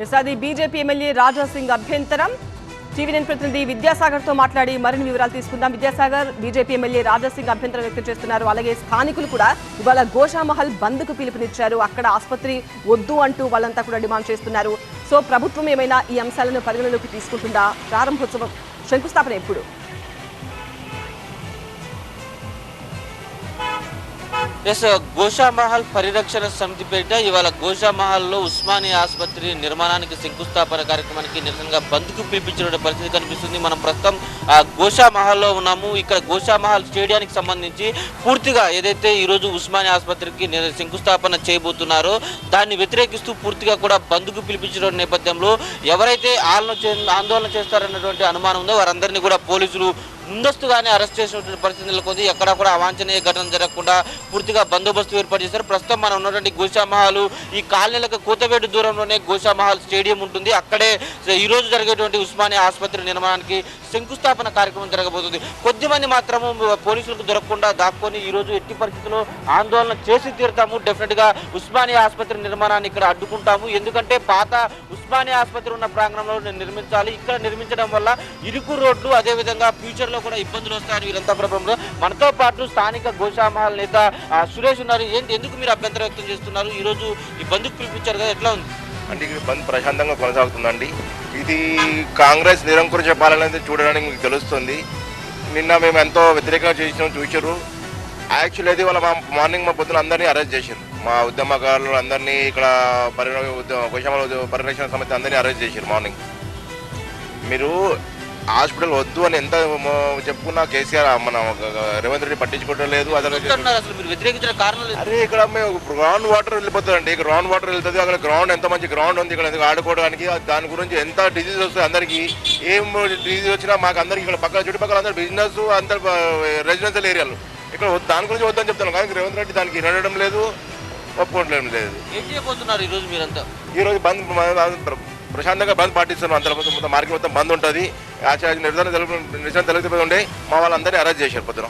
అది BJP MLA Raja Singh అభ్యంతరం. TV9 ప్రతినిధి విద్యాసాగర్ తో మాట్లాడి మరిన్ని వివరాలు తీసుకుందాం. విద్యాసాగర్, బీజేపీ ఎమ్మెల్యే రాజా సింగ్ అభ్యంతరం వ్యక్తం చేస్తున్నారు. అలాగే స్థానికులు కూడా ఇవాళ గోషామహల్ బంద్ కు పిలుపునిచ్చారు. అక్కడ ఆసుపత్రి వద్దు అంటూ వాళ్ళంతా కూడా డిమాండ్ చేస్తున్నారు. సో ప్రభుత్వం ఏమైనా ఈ అంశాలను పరిగణలోకి తీసుకుంటుందా? ప్రారంభోత్సవం శంకుస్థాపన ఎప్పుడు? గోషామహల్ పరిరక్షణ సమితి పేరిట ఇవాళ గోషామహల్లో ఉస్మానియా ఆసుపత్రి నిర్మాణానికి శంకుస్థాపన కార్యక్రమానికి నిరసనగా బంద్కు పిలిపించిన పరిస్థితి కనిపిస్తుంది. మనం ప్రస్తుతం గోషామహల్లో ఉన్నాము. ఇక్కడ గోషామహల్ స్టేడియానికి సంబంధించి పూర్తిగా ఏదైతే ఈరోజు ఉస్మానియా ఆసుపత్రికి శంకుస్థాపన చేయబోతున్నారో దాన్ని వ్యతిరేకిస్తూ పూర్తిగా కూడా బంద్కు పిలిపించిన నేపథ్యంలో ఎవరైతే ఆందోళన చేస్తారన్నటువంటి అనుమానం ఉందో వారందరినీ కూడా పోలీసులు ముందస్తుగానే అరెస్ట్ చేసినటువంటి పరిస్థితి నెలకొంది. ఎక్కడ కూడా అవాంఛనీయ ఘటన జరగకుండా పూర్తిగా బందోబస్తు ఏర్పాటు చేశారు. ప్రస్తుతం మనం ఉన్నటువంటి గోషామహల్ ఈ కాలనీలకు కూతవేటు దూరంలోనే గోషామహల్ స్టేడియం ఉంటుంది. అక్కడే ఈరోజు జరిగేటువంటి ఉస్మానియా ఆసుపత్రి నిర్మాణానికి శంకుస్థాపన కార్యక్రమం జరగబోతుంది. కొద్దిమంది మాత్రము పోలీసులకు దొరకకుండా దాక్కొని ఈరోజు ఎట్టి పరిస్థితుల్లో ఆందోళన చేసి తీరుతాము, డెఫినెట్గా ఉస్మానియా ఆసుపత్రి నిర్మాణాన్ని ఇక్కడ అడ్డుకుంటాము, ఎందుకంటే పాత ఉస్మానియా ఆసుపత్రి ఉన్న ప్రాంగణంలో నిర్మించాలి, ఇక్కడ నిర్మించడం వల్ల ఇరుకు రోడ్లు అదేవిధంగా ఫ్యూచర్ కూడా ఇబ్బందులు వస్తాయని వీరంతా ప్రభుత్వంలో మనతో పాటు స్థానిక గోషామహల్ నేత సురేష్ ఉన్నారు. ఎందుకు మీరు అభ్యంతరం వ్యక్తం చేస్తున్నారు? ఈ రోజు ఈ బంద్కు పిలిపించారు కదా, ఎట్లా ఉంది? అంటే ఇక్కడ బంద్ ప్రశాంతంగా కొనసాగుతుందండి. ఇది కాంగ్రెస్ నిరంకుశ పాలన చూడడానికి మీకు తెలుస్తుంది. నిన్న మేము ఎంతో వ్యతిరేకంగా చూసారు. యాక్చువల్లీ అయితే వాళ్ళ మార్నింగ్ మా పొద్దున అందరినీ అరెస్ట్ చేశారు. మా ఉద్యమకారులు అందరినీ ఇక్కడ గోషామహల్ పరిరక్షణ సమితి అందరినీ అరెస్ట్ చేశారు మార్నింగ్. మీరు హాస్పిటల్ వద్దు అని ఎంత చెప్పుకున్నా కేసీఆర్ మన రేవంత్ రెడ్డి పట్టించుకోవట్లేదు. అరే ఇక్కడ మేము గ్రౌండ్ వాటర్ వెళ్ళిపోతుందండి. గ్రౌండ్ వాటర్ వెళ్తుంది. అక్కడ గ్రౌండ్ ఎంత మంచి గ్రౌండ్ ఉంది ఇక్కడ ఆడుకోవడానికి. దాని గురించి ఎంత డిజీజ్ వస్తుంది అందరికి. ఏం డిజీజ్ వచ్చినా మాకు అందరికి ఇక్కడ పక్కన చుట్టుపక్కల అందరు బిజినెస్ అందరు రెసిడెన్షియల్ ఏరియాలు ఇక్కడ దాని గురించి వద్దని చెప్తాను. కానీ రేవంత్ రెడ్డి దానికి వినడం లేదు, ఒప్పుకోవట్లేదు లేదు. ఏం చేయబోతున్నారు ఈరోజు మీరంతా? ఈరోజు బంద్ ప్రశాంతంగా బంద్ పాటిస్తున్నాం. అంత మొత్తం మార్కెట్ మొత్తం బంద్ ఉంటుంది. నిరసన తెలియకపోతే ఉండే మా వాళ్ళందరినీ అరెస్ట్ చేశారు పొద్దున.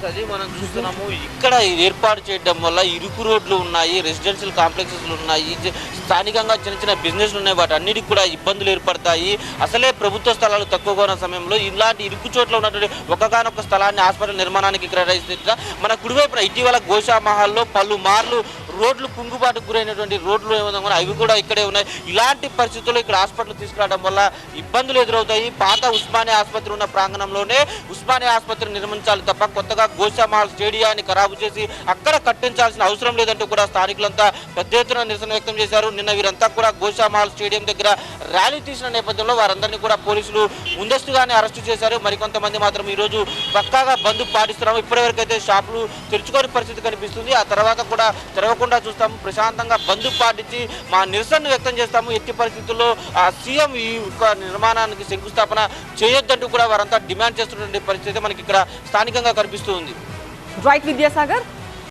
అది మనం చూస్తున్నాము. ఇక్కడ ఏర్పాటు చేయడం వల్ల ఇరుకు రోడ్లు ఉన్నాయి, రెసిడెన్షియల్ కాంప్లెక్సెస్లు ఉన్నాయి, స్థానికంగా చిన్న చిన్న బిజినెస్లు ఉన్నాయి. వాటి అన్నిటికి కూడా ఇబ్బందులు ఏర్పడతాయి. అసలే ప్రభుత్వ స్థలాలు తక్కువగా ఉన్న సమయంలో ఇలాంటి ఇరుకు చోట్ల ఉన్నటువంటి ఒకగానొక స్థలాన్ని హాస్పిటల్ నిర్మాణానికి కేటాయిస్తే మన కుడివైపున ఇటీవల గోషామహల్లో పలుమార్లు రోడ్లు కుంగుబాటుకు గురైనటువంటి రోడ్లు ఏమన్నా అవి కూడా ఇక్కడే ఉన్నాయి. ఇలాంటి పరిస్థితుల్లో ఇక్కడ హాస్పిటల్ తీసుకురావడం వల్ల ఇబ్బందులు ఎదురవుతాయి. పాత ఉస్మానియా ఆసుపత్రి ఉన్న ప్రాంగణంలోనే ఉస్మానియా ఆసుపత్రి నిర్మించాలి తప్ప కొత్తగా గోషామహల్ స్టేడియాన్ని ఖరాబు చేసి అక్కడ కట్టించాల్సిన అవసరం లేదంటూ కూడా స్థానికులంతా పెద్ద ఎత్తున నిరసన వ్యక్తం చేశారు. నిన్న వీరంతా కూడా గోషామహల్ స్టేడియం దగ్గర ర్యాలీ తీసిన నేపథ్యంలో వారందరినీ కూడా పోలీసులు ముందస్తుగానే అరెస్టు చేశారు. మరికొంతమంది మాత్రం ఈరోజు పక్కాగా బంద్ పాటిస్తున్నాము. ఇప్పటివరకైతే షాపులు తెరుచుకోని పరిస్థితి కనిపిస్తుంది. ఆ తర్వాత కూడా తెరవకుండా చూస్తాము. ప్రశాంతంగా బంద్ పాటించి మా నిరసన వ్యక్తం చేస్తాము. ఎట్టి పరిస్థితుల్లో సీఎం ఈ నిర్మాణానికి శంకుస్థాపన చేయొద్దంటూ కూడా వారంతా డిమాండ్ చేస్తున్నటువంటి పరిస్థితి మనకి ఇక్కడ స్థానికంగా కనిపిస్తూ ఉంది. రైట్ విద్యాసాగర్.